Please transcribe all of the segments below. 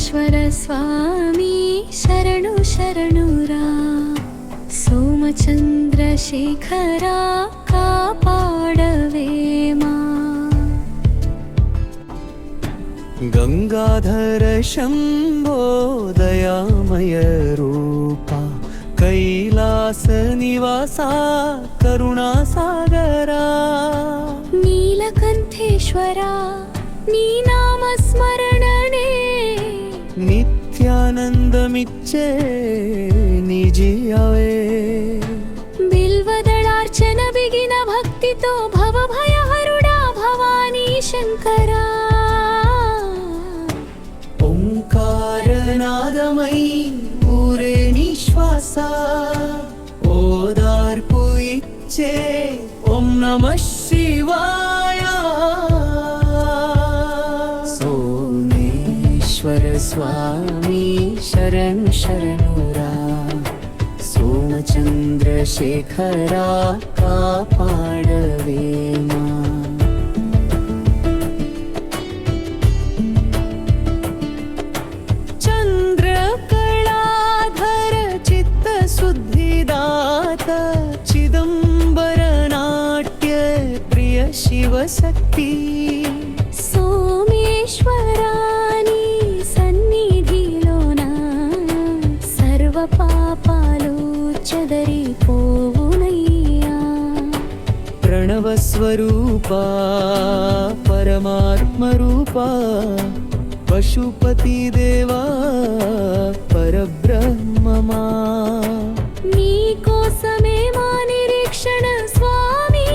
सोमेश्वर स्वामी शरणु शरणुरा सोमचंद्रशेखरा कापाडवेमा गंगाधर शंभो दयामय रूपा कैलास निवासा करुणा सागरा नीलकंठेश्वरा नी नाम स्मरणने नित्यानंदमिच्चे निजियावे बिल्वदळार्चन बिगिन भक्तितो भवभयहरुडा भवानी शंकरा ओंकारनादमयी पूरे निश्वासा ओदार्पु इच्चे ओम नमः शिवाय सोमेश्वर स्वामी शरण शरणुरा सोमचंद्रशेखरा कापाडवेमा चंद्रकलाधर चित्तशुद्धिदात चिदंबर नाट्य प्रिय शिवशक्ति सोमेश्वरानी सन्निधिलोन सर्व पापालु चदरिपोवुनय्या प्रणव स्वरूपा परमात्म रूपा पशुपति देवा परब्रह्ममा नीकोसमे मा निरीक्षण स्वामी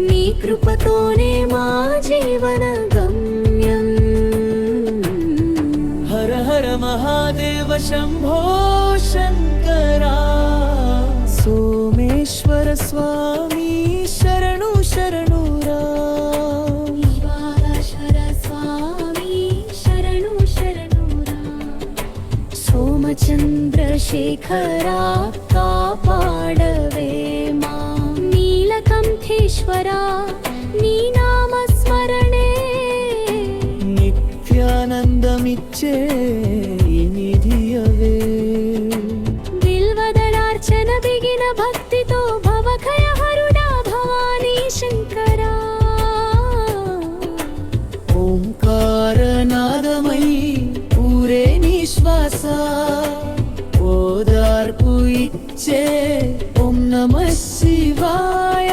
नी कृपतोने मा जीवन गम्यम् हर हर महादेव शंभो शंकरा सोमेश्वर स्वामी शरणु शरणुरा निवारशर स्वामी शरणु शरणुरा सोमचंद्रशेखरा कापाडवे मां नीलकंठेश्वरा नी नाम स्मरणे नित्यानंदमिच्चे निधियवे बिल्वदळार्चन बिगिन भक्तितो भवभयहरुडा भवानी शंकरा ओंकारनादमयी पूरे निश्वासा ओदार्पु इच्चे ओम नमः शिवाय